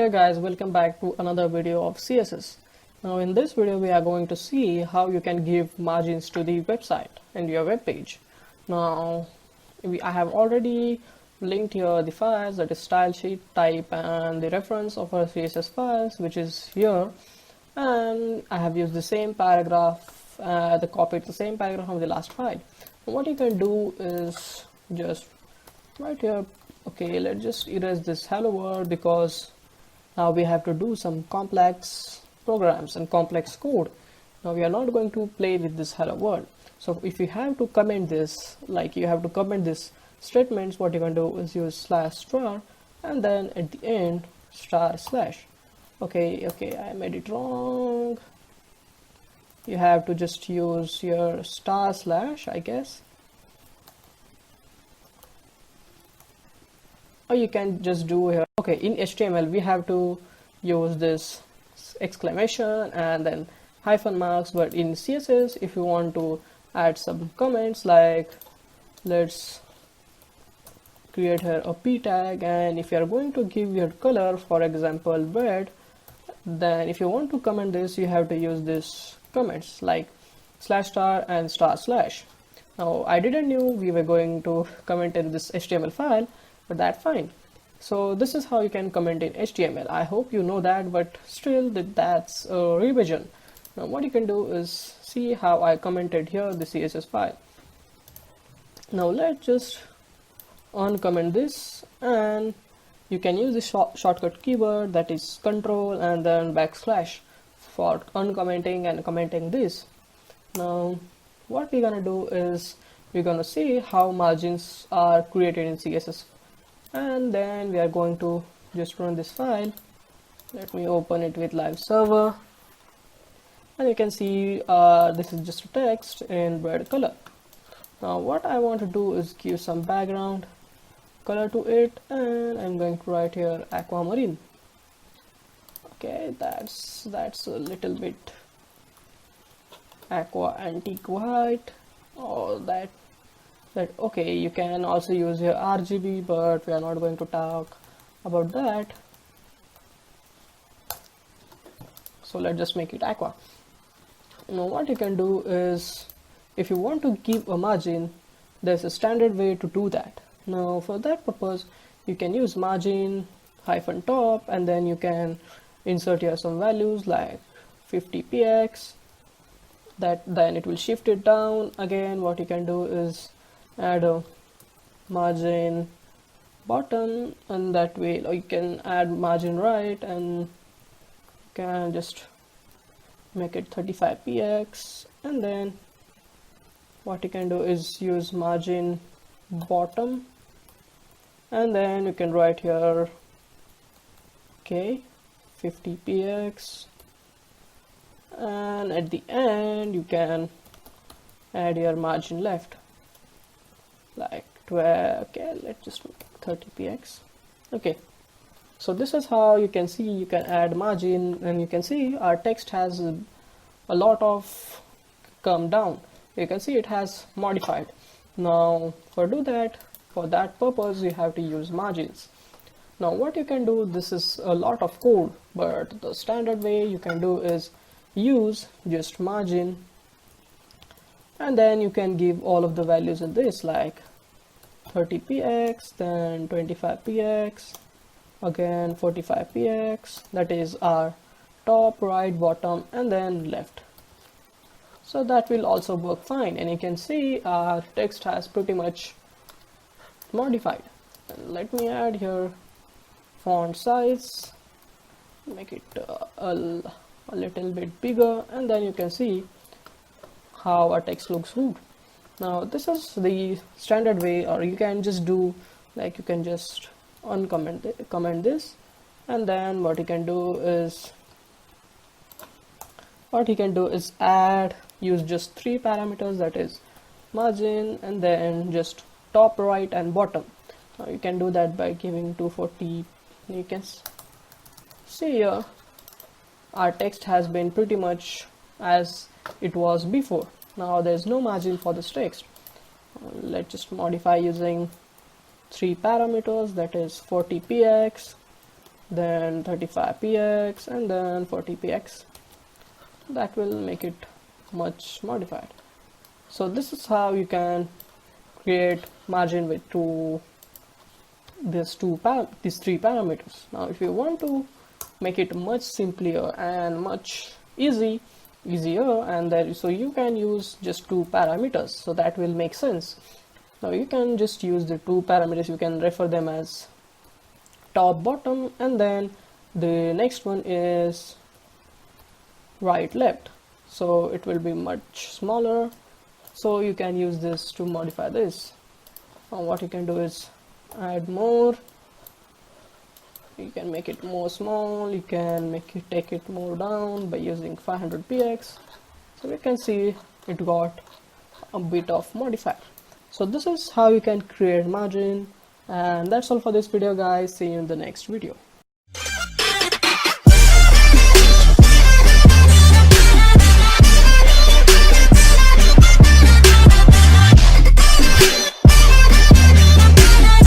Hey guys, welcome back to another video of CSS. Now in this video we are going to see how you can give margins to the website and your web page. Now I have already linked here the files, that is style sheet, type and the reference of our CSS files, which is here, and I have used the same paragraph, copied the same paragraph from the last file. And what you can do is just right here, okay, let's just erase this hello world because now we have to do some complex programs and complex code. Now we are not going to play with this hello world. So if you have to comment this, like you have to comment this statements, what you can do is use /star and then at the end // okay, I made it wrong. You have to just use your // I guess, or you can just do here. Okay, in HTML we have to use this exclamation and then hyphen marks, but in CSS if you want to add some comments, like let's create here a p tag, and if you are going to give your color, for example red, then if you want to comment this you have to use this comments like /star and //. Now I didn't knew we were going to comment in this HTML file, but that's fine. So this is how you can comment in HTML. I hope you know that, but still that's a revision. Now what you can do is see how I commented here the CSS file. Now let's just uncomment this, and you can use the shortcut keyword, that is control and then / for uncommenting and commenting this. Now what we're gonna do is we're gonna see how margins are created in CSS, and then we are going to just run this file. Let me open it with live server, and you can see this is just a text in red color. Now what I want to do is give some background color to it, and I'm going to write here aquamarine. Okay, that's a little bit aqua antique white, or that okay, you can also use your RGB, but we are not going to talk about that. So let's just make it aqua. Now what you can do is, if you want to give a margin, there's a standard way to do that. Now for that purpose you can use margin -top, and then you can insert here some values like 50px, then it will shift it down. Again what you can do is add a margin bottom, and that way, or you can add margin right and you can just make it 35px, and then what you can do is use margin bottom, and then you can write here okay 50px, and at the end you can add your margin left like 12. Okay, let's just make 30px. Okay, so this is how you can see you can add margin, and you can see our text has a lot of come down. You can see it has modified. Now for that purpose you have to use margins. Now what you can do, this is a lot of code, but the standard way you can do is use just margin, and then you can give all of the values in this, like 30px, then 25px, again 45px, that is our top, right, bottom, and then left. So that will also work fine, and you can see our text has pretty much modified. And let me add here font size, make it a little bit bigger, and then you can see how our text looks good. Now this is the standard way, or you can just do like you can just comment this, and then what you can do is use just 3 parameters, that is margin and then just top, right and bottom. Now you can do that by giving 240. You can see here our text has been pretty much as it was before. Now there's no margin for this text. Let's just modify using 3 parameters, that is 40px, then 35px, and then 40px. That will make it much modified. So this is how you can create margin with these three parameters. Now if you want to make it much simpler and much easier, and so you can use just 2 parameters, so that will make sense. Now you can just use the 2 parameters, you can refer them as top, bottom, and then the next one is right, left, so it will be much smaller, so you can use this to modify this. Now what you can do is add more. You can make it more small, you can take it more down by using 500px. So we can see it got a bit of modified. So this is how you can create margin, and that's all for this video guys. See you in the next video.